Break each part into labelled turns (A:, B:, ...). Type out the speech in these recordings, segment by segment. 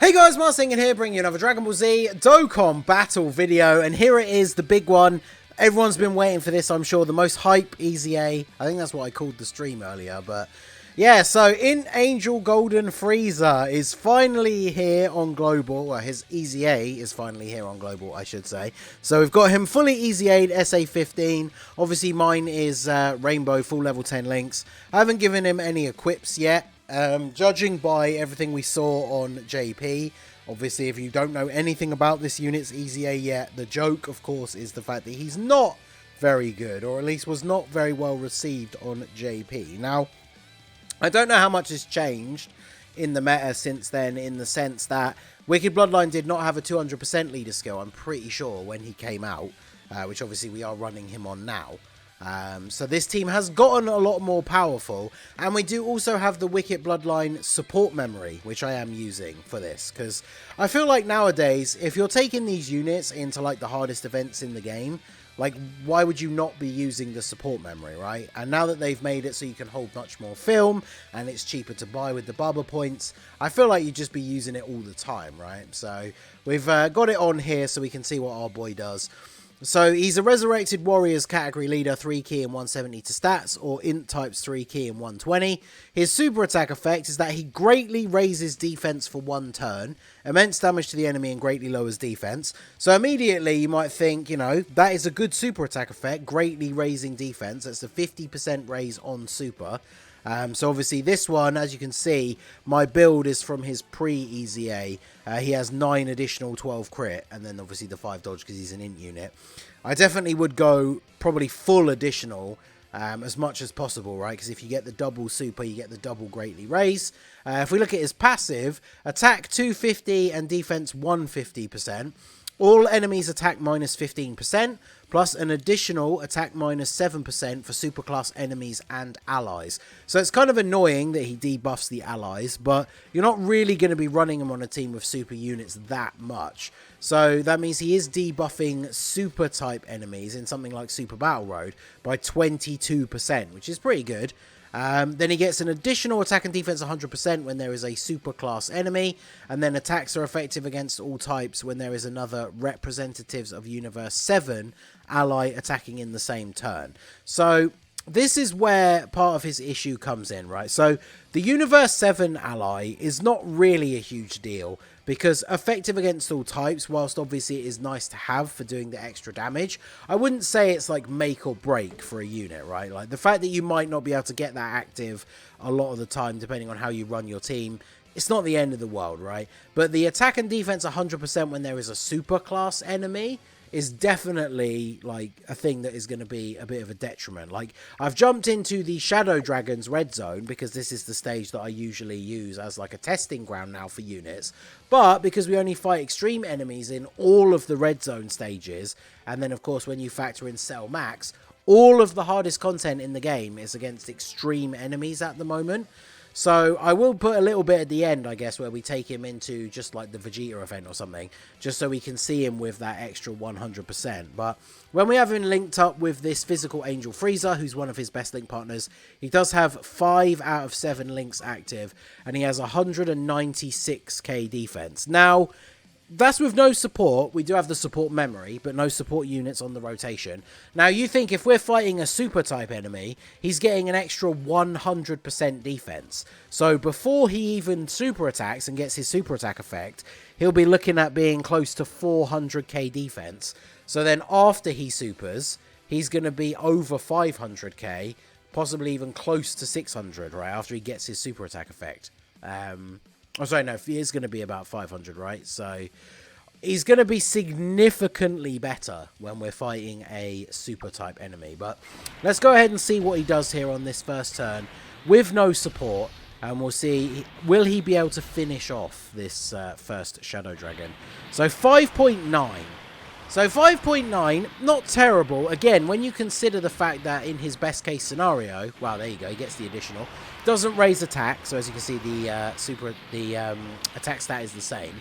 A: Hey guys, Marsinger here, bringing you another Dragon Ball Z Dokkan Battle video, and here it is, the big one. Everyone's been waiting for this, I'm sure, the most hype EZA. I think that's what I called the stream earlier, but yeah, so in Angel Golden Frieza is finally here on Global, or his EZA is finally here on Global, I should say. So we've got him fully EZA'd, SA15. Obviously mine is Rainbow, full level 10 links. I haven't given him any equips yet. Judging by everything we saw on JP, obviously if you don't know anything about this unit's EZA yet, the joke of course is the fact that he's not very good, or at least was not very well received on JP. Now, I don't know how much has changed in the meta since then, in the sense that Wicked Bloodline did not have a 200% leader skill, I'm pretty sure, when he came out, which obviously we are running him on now. So this team has gotten a lot more powerful, and we do also have the Wicked Bloodline support memory, which I am using for this, because I feel like nowadays, if you're taking these units into like the hardest events in the game, like why would you not be using the support memory, right? And now that they've made it so you can hold much more film, and it's cheaper to buy with the Baba points, I feel like you'd just be using it all the time, right? So we've got it on here so we can see what our boy does. So he's a Resurrected Warriors category leader, 3 key and 170 to stats, or int types 3 key and 120. His super attack effect is that he greatly raises defense for 1 turn, immense damage to the enemy, and greatly lowers defense. So immediately you might think, you know, that is a good super attack effect, greatly raising defense. That's a 50% raise on super. So obviously this one, as you can see, my build is from his pre-EZA. He has 9 additional 12 crit, and then obviously the 5 dodge because he's an int unit. I definitely would go probably full additional as much as possible, right? Because if you get the double super, you get the double greatly raise. If we look at his passive, attack 250 and defense 150%. All enemies attack minus 15%, plus an additional attack minus 7% for superclass enemies and allies. So it's kind of annoying that he debuffs the allies, but you're not really going to be running him on a team with super units that much. So that means he is debuffing super type enemies in something like Super Battle Road by 22%, which is pretty good. Then he gets an additional attack and defense 100% when there is a super class enemy, and then attacks are effective against all types when there is another Representatives of Universe 7 ally attacking in the same turn. So this is where part of his issue comes in, right? So the Universe 7 ally is not really a huge deal, because effective against all types, whilst obviously it is nice to have for doing the extra damage, I wouldn't say it's like make or break for a unit, right? Like the fact that you might not be able to get that active a lot of the time, depending on how you run your team, it's not the end of the world, right? But the attack and defense 100% when there is a super class enemy is definitely like a thing that is going to be a bit of a detriment. Like, I've jumped into the Shadow Dragons red zone because this is the stage that I usually use as like a testing ground now for units, but because we only fight extreme enemies in all of the red zone stages, and then of course when you factor in Cell Max, all of the hardest content in the game is against extreme enemies at the moment. So I will put a little bit at the end, I guess, where we take him into just like the Vegeta event or something, just so we can see him with that extra 100%. But when we have him linked up with this physical Angel Frieza, who's one of his best link partners, he does have 5 out of 7 links active, and he has 196k defense. Now, that's with no support. We do have the support memory, but no support units on the rotation. Now, you think if we're fighting a super type enemy, he's getting an extra 100% defense. So before he even super attacks and gets his super attack effect, he'll be looking at being close to 400k defense. So then after he supers, he's going to be over 500k, possibly even close to 600, right? After he gets his super attack effect. Oh, sorry, no, he is going to be about 500, right? So he's going to be significantly better when we're fighting a super type enemy. But let's go ahead and see what he does here on this first turn with no support. And we'll see, will he be able to finish off this first Shadow Dragon? So 5.9. So 5.9, not terrible. Again, when you consider the fact that in his best case scenario, wow, there you go, he gets the additional. Doesn't raise attack, so as you can see, the attack stat is the same.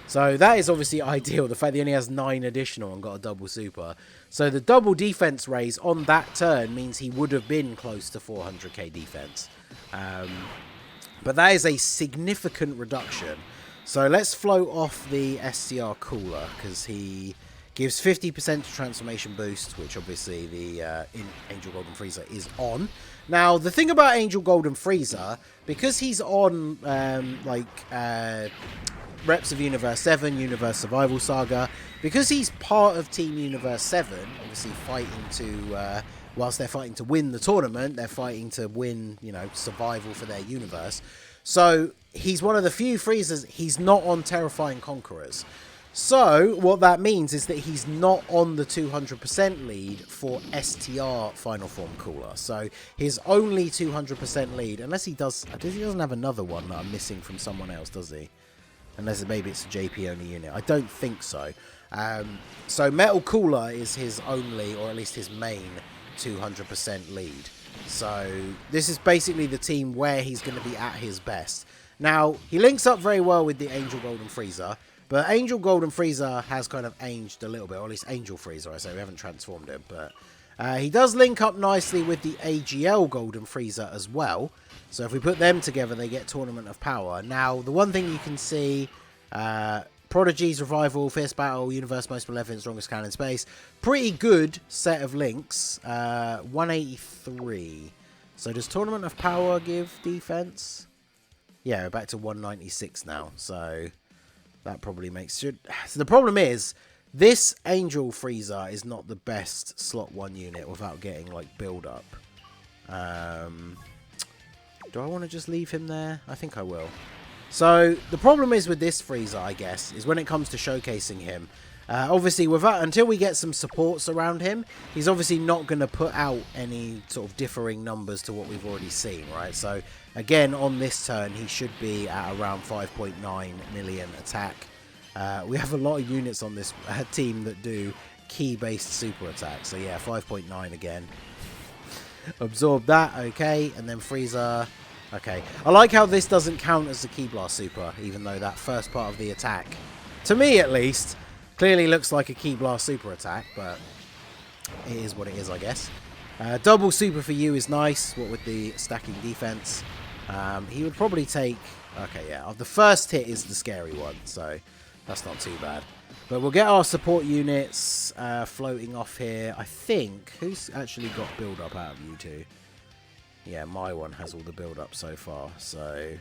A: So that is obviously ideal, the fact that he only has 9 additional and got a double super. So the double defense raise on that turn means he would have been close to 400k defense. But that is a significant reduction. So let's float off the STR Cooler, because he gives 50% transformation boost, which obviously the Angel Golden Frieza is on. Now, the thing about Angel Golden Frieza, because he's on Reps of Universe 7, Universe Survival Saga, because he's part of Team Universe 7, obviously fighting to, whilst they're fighting to win the tournament, they're fighting to win, you know, survival for their universe. So he's one of the few Friezas, he's not on Terrifying Conquerors. So what that means is that he's not on the 200% lead for STR Final Form Cooler. So his only 200% lead, unless he doesn't have another one that I'm missing from someone else, does he? Unless maybe it's a JP only unit. I don't think so. So Metal Cooler is his only, or at least his main, 200% lead. So this is basically the team where he's going to be at his best. Now, he links up very well with the Angel Golden Frieza, but Angel Golden Frieza has kind of aged a little bit, or at least Angel Frieza, I say. We haven't transformed him, but he does link up nicely with the AGL Golden Frieza as well. So if we put them together, they get Tournament of Power. Now, the one thing you can see, Prodigy's Revival, Fierce Battle, Universe Most Malevolent, Strongest Cannon in Space. Pretty good set of links. 183. So does Tournament of Power give defense? Yeah, we're back to 196 now. So that probably makes... So the problem is, this Angel Frieza is not the best slot 1 unit without getting, like, build-up. Do I want to just leave him there? I think I will. So the problem is with this Frieza, I guess, is when it comes to showcasing him, obviously until we get some supports around him, he's obviously not going to put out any sort of differing numbers to what we've already seen, right? So again, on this turn, he should be at around 5.9 million attack. We have a lot of units on this team that do key-based super attacks. So yeah, 5.9 again. Absorb that, okay, and then Frieza. Okay, I like how this doesn't count as the Ki Blast Super, even though that first part of the attack, to me at least, clearly looks like a Ki Blast Super attack, but it is what it is, I guess. Double Super for you is nice, what with the stacking defense. He would probably take... Okay, yeah, the first hit is the scary one, so that's not too bad. But we'll get our support units floating off here. I think... Who's actually got build-up out of you two? Yeah, my one has all the build-up so far, so...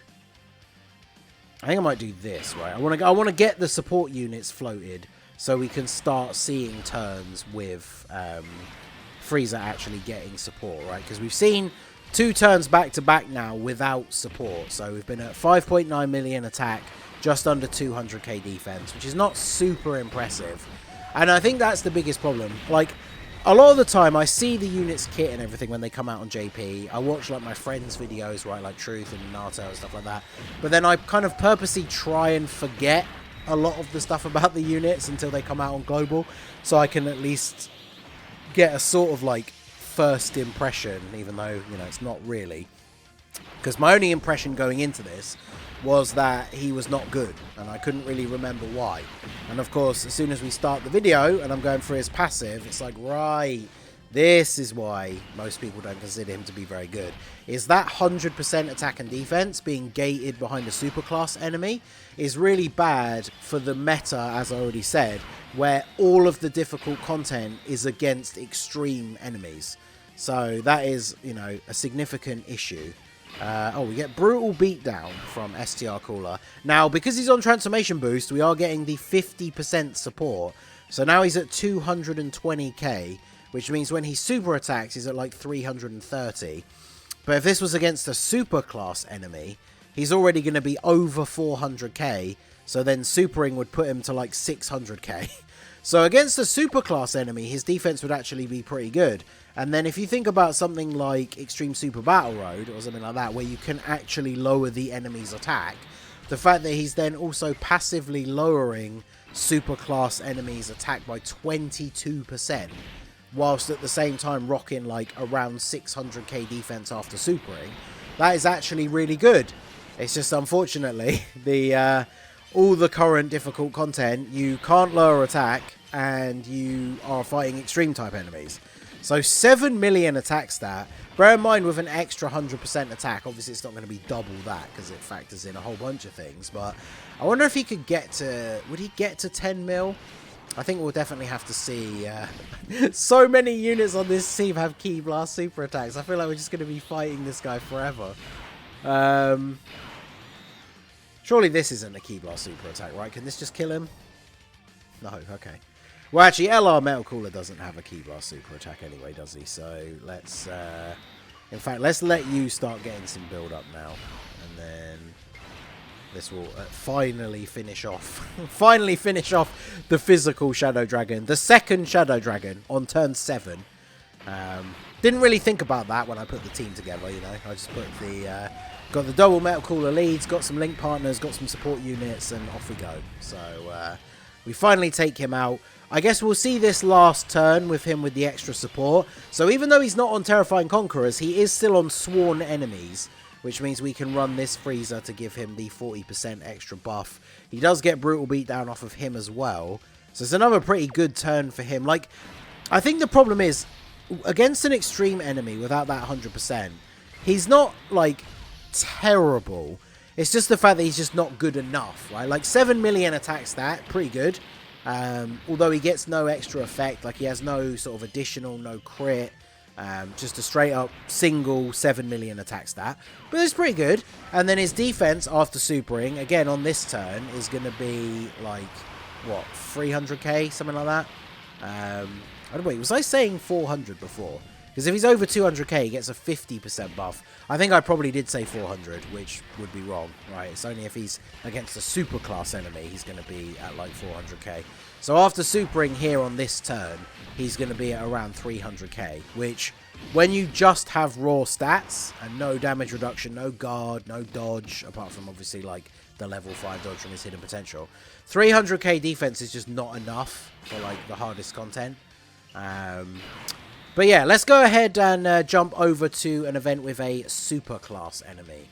A: I think I might do this, right? I want to get the support units floated so we can start seeing turns with Frieza actually getting support, right? Because we've seen 2 turns back-to-back now without support. So we've been at 5.9 million attack, just under 200k defense, which is not super impressive. And I think that's the biggest problem. Like, a lot of the time, I see the units kit and everything when they come out on JP. I watch, like, my friends' videos, right, like Truth and Nato and stuff like that. But then I kind of purposely try and forget a lot of the stuff about the units until they come out on Global, so I can at least get a sort of, like, first impression, even though, you know, it's not really. Because my only impression going into this was that he was not good, and I couldn't really remember why. And of course, as soon as we start the video and I'm going through his passive, it's like, right, this is why most people don't consider him to be very good. Is that 100% attack and defense being gated behind a superclass enemy is really bad for the meta, as I already said, where all of the difficult content is against extreme enemies. So that is, you know, a significant issue. We get Brutal Beatdown from STR Cooler. Now, because he's on Transformation Boost, we are getting the 50% support. So now he's at 220k, which means when he super attacks, he's at like 330. But if this was against a super class enemy, he's already going to be over 400k. So then supering would put him to like 600k. So against a superclass enemy, his defense would actually be pretty good. And then if you think about something like Extreme Super Battle Road or something like that, where you can actually lower the enemy's attack, the fact that he's then also passively lowering superclass enemies' attack by 22%, whilst at the same time rocking like around 600k defense after supering, that is actually really good. It's just unfortunately all the current difficult content, you can't lower attack and you are fighting extreme type enemies. So 7 million attack stat. Bear in mind, with an extra 100% attack, obviously it's not going to be double that because it factors in a whole bunch of things. But I wonder if he could get to... Would he get to 10 mil? I think we'll definitely have to see. So many units on this team have Ki Blast super attacks. I feel like we're just going to be fighting this guy forever. Surely this isn't a Ki Blast super attack, right? Can this just kill him? No, okay. Well, actually, LR Metal Cooler doesn't have a Ki Blast super attack anyway, does he? So let's... in fact, let's let you start getting some build-up now. And then... This will finally finish off. Finally finish off the physical Shadow Dragon. The second Shadow Dragon on turn 7. Didn't really think about that when I put the team together, you know. I just put the... got the double Metal Cooler leads, got some link partners, got some support units, and off we go. So, we finally take him out. I guess we'll see this last turn with him with the extra support. So even though he's not on Terrifying Conquerors, he is still on Sworn Enemies, which means we can run this Frieza to give him the 40% extra buff. He does get Brutal Beatdown off of him as well. So it's another pretty good turn for him. Like, I think the problem is, against an extreme enemy without that 100%, he's not, like, terrible. It's just the fact that he's just not good enough, right? Like, 7 million attack stat, pretty good. Although he gets no extra effect, like he has no sort of additional, no crit. Just a straight up single 7 million attack stat. But it's pretty good. And then his defense after supering, again on this turn, is going to be like, what, 300k? Something like that? I don't know, wait, was I saying 400 before? Because if he's over 200k, he gets a 50% buff. I think I probably did say 400, which would be wrong, right? It's only if he's against a super class enemy, he's going to be at like 400k. So after supering here on this turn, he's going to be at around 300k, which when you just have raw stats and no damage reduction, no guard, no dodge, apart from obviously like the level 5 dodge from his hidden potential, 300k defense is just not enough for like the hardest content. But yeah, let's go ahead and jump over to an event with a super class enemy.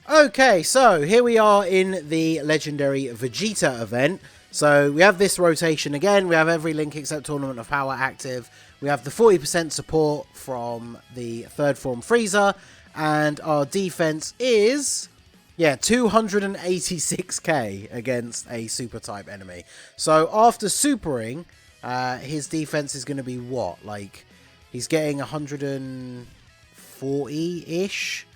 A: Okay, so here we are in the legendary Vegeta event. So we have this rotation again. We have every link except Tournament of Power active. We have the 40% support from the third form Frieza. And our defense is, yeah, 286k against a super type enemy. So after supering, his defense is going to be what? Like... He's getting 140-ish,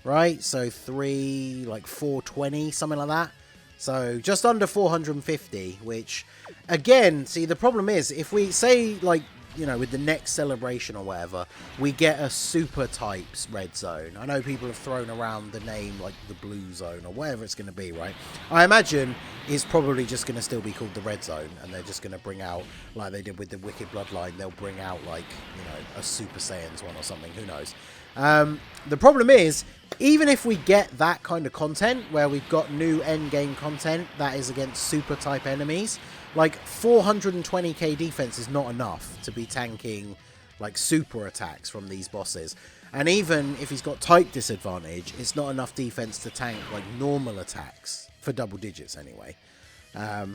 A: right? So 420, something like that. So just under 450, which, again, see, the problem is, if we say, like, you know, with the next celebration or whatever, we get a super types red zone. I know people have thrown around the name, like, the blue zone or whatever it's going to be, right? I imagine it's probably just going to still be called the red zone, and they're just going to bring out, like they did with the Wicked Bloodline, they'll bring out, like, you know, a Super Saiyans one or something, who knows. The problem is, even if we get that kind of content, where we've got new endgame content that is against super type enemies, like 420k defense is not enough to be tanking like super attacks from these bosses. And even if he's got type disadvantage, it's not enough defense to tank like normal attacks for double digits anyway.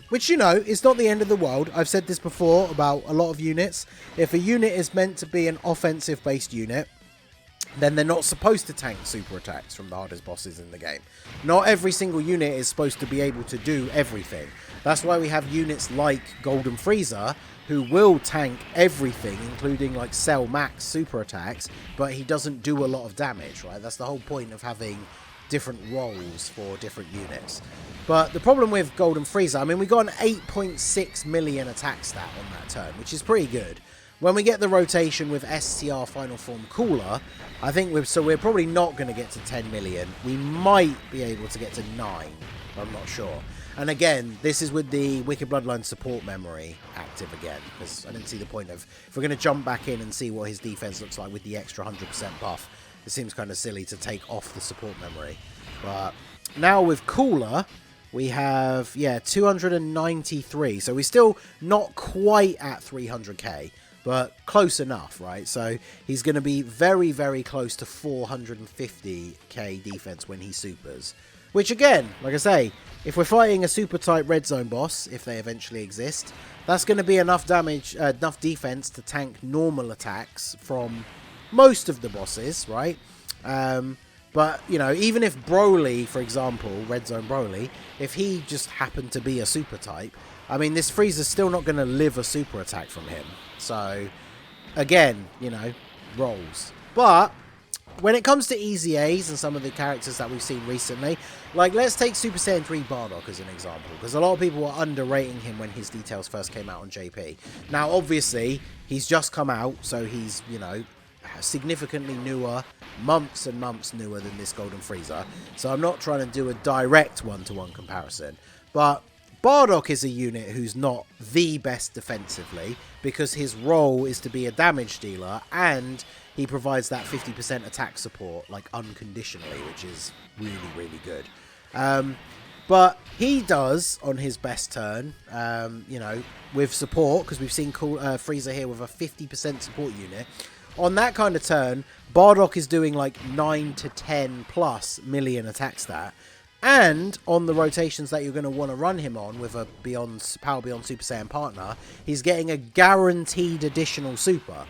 A: Which, you know, is not the end of the world. I've said this before about a lot of units. If a unit is meant to be an offensive based unit, then they're not supposed to tank super attacks from the hardest bosses in the game. Not every single unit is supposed to be able to do everything. That's why we have units like Golden Frieza, who will tank everything, including like Cell Max super attacks, but he doesn't do a lot of damage, right? That's the whole point of having different roles for different units. But the problem with Golden Frieza, I mean, we got an 8.6 million attack stat on that turn, which is pretty good. When we get the rotation with STR Final Form Cooler, I think we're probably not going to get to 10 million. We might be able to get to 9, I'm not sure. And again, this is with the Wicked Bloodline support memory active again, because I didn't see the point of, if we're going to jump back in and see what his defense looks like with the extra 100% buff, it seems kind of silly to take off the support memory. But now with Cooler, we have, yeah, 293. So we're still not quite at 300k. But close enough, right? So he's going to be very, very close to 450k defense when he supers. Which again, like I say, if we're fighting a super type red zone boss, if they eventually exist, that's going to be enough damage, enough defense to tank normal attacks from most of the bosses, right? But, you know, even if Broly, for example, Red Zone Broly, if he just happened to be a super type, I mean, this Frieza's still not going to live a super attack from him. So, again, you know, rolls. But when it comes to Easy A's and some of the characters that we've seen recently, like, let's take Super Saiyan 3 Bardock as an example, because a lot of people were underrating him when his details first came out on JP. Now, obviously, he's just come out, so he's, you know, significantly newer, months and months newer than this Golden Frieza. So I'm not trying to do a direct one-to-one comparison. But Bardock is a unit who's not the best defensively, because his role is to be a damage dealer, and he provides that 50% attack support, like, unconditionally, which is really, really good. But he does, on his best turn, you know, with support, because we've seen Frieza here with a 50% support unit. On that kind of turn, Bardock is doing like 9 to 10 plus million attack stat. And on the rotations that you're going to want to run him on with a Power Beyond Super Saiyan partner, he's getting a guaranteed additional super.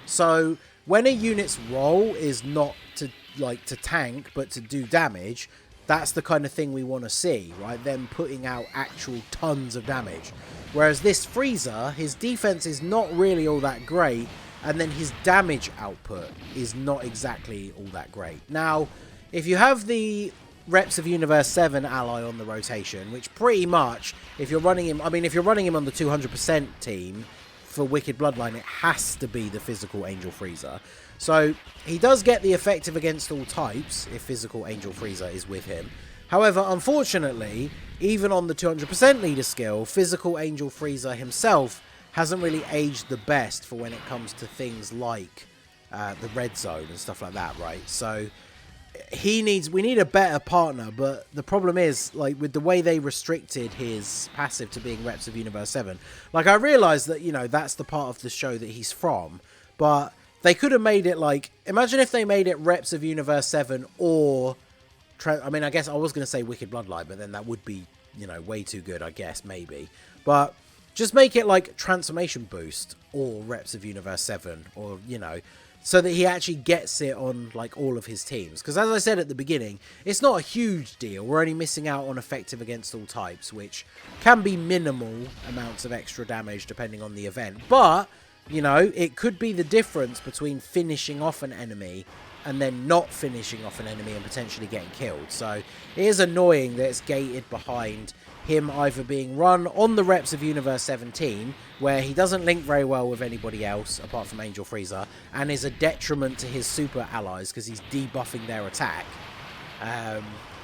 A: So when a unit's role is not to tank, but to do damage, that's the kind of thing we want to see, right? Them putting out actual tons of damage. Whereas this Frieza, his defense is not really all that great, and then his damage output is not exactly all that great. Now, if you have the Reps of Universe 7 ally on the rotation, which pretty much, if you're running him, I mean, if you're running him on the 200% team for Wicked Bloodline, it has to be the physical Angel Frieza. So, he does get the effective against all types if physical Angel Frieza is with him. However, unfortunately, even on the 200% leader skill, physical Angel Frieza himself hasn't really aged the best for when it comes to things like the red zone and stuff like that, right? So we need a better partner, but the problem is, like, with the way they restricted his passive to being Reps of Universe 7, like, I realize that, you know, that's the part of the show that he's from, but they could have made it, like, imagine if they made it Reps of Universe 7 or, I mean, I guess I was going to say Wicked Bloodline, but then that would be, you know, way too good, I guess, maybe. But just make it like Transformation Boost or Reps of Universe 7, or, you know, so that he actually gets it on, like, all of his teams. Because as I said at the beginning, it's not a huge deal. We're only missing out on effective against all types, which can be minimal amounts of extra damage depending on the event. But, you know, it could be the difference between finishing off an enemy and then not finishing off an enemy and potentially getting killed. So it is annoying that it's gated behind him either being run on the Reps of Universe 17, where he doesn't link very well with anybody else apart from Angel Frieza, and is a detriment to his super allies because he's debuffing their attack,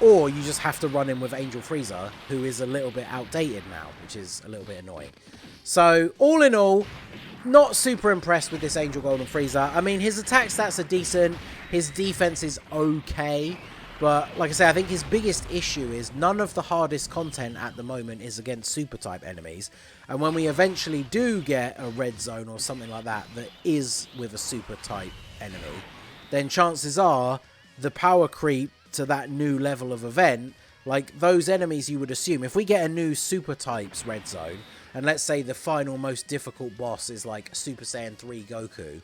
A: or you just have to run him with Angel Frieza, who is a little bit outdated now, which is a little bit annoying. So all in all, not super impressed with this Angel Golden Frieza. I mean, his attack stats are decent, his defense is okay, but like I say, I think his biggest issue is none of the hardest content at the moment is against super type enemies. And when we eventually do get a red zone or something like that that is with a super type enemy, then chances are the power creep to that new level of event, like those enemies you would assume, if we get a new super types red zone, and let's say the final most difficult boss is like Super Saiyan 3 Goku,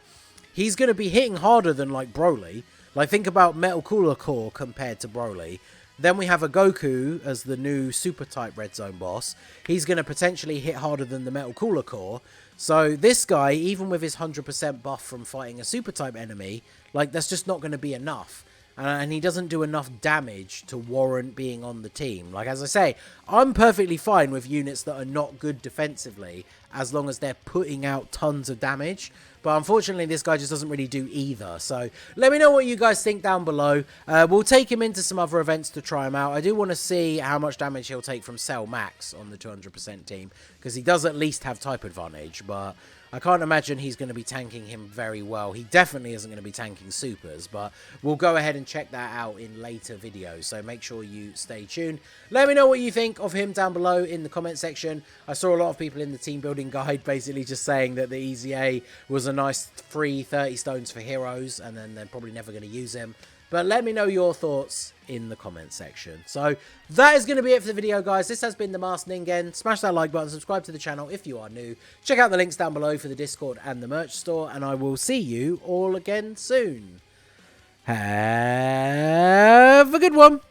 A: he's going to be hitting harder than like Broly. Like, think about Metal Cooler Core compared to Broly. Then we have a Goku as the new super type red zone boss. He's going to potentially hit harder than the Metal Cooler Core. So this guy, even with his 100% buff from fighting a super type enemy, like, that's just not going to be enough. And he doesn't do enough damage to warrant being on the team. Like, as I say, I'm perfectly fine with units that are not good defensively as long as they're putting out tons of damage. But unfortunately, this guy just doesn't really do either. So let me know what you guys think down below. We'll take him into some other events to try him out. I do want to see how much damage he'll take from Cell Max on the 200% team, because he does at least have type advantage. But I can't imagine he's going to be tanking him very well. He definitely isn't going to be tanking supers, but we'll go ahead and check that out in later videos. So make sure you stay tuned. Let me know what you think of him down below in the comment section. I saw a lot of people in the team building guide basically just saying that the Easy A was a nice free 30 stones for heroes, and then they're probably never going to use him. But let me know your thoughts in the comment section. So that is going to be it for the video, guys. This has been The Masked Ningen. Smash that like button, subscribe to the channel if you are new. Check out the links down below for the Discord and the merch store, and I will see you all again soon. Have a good one.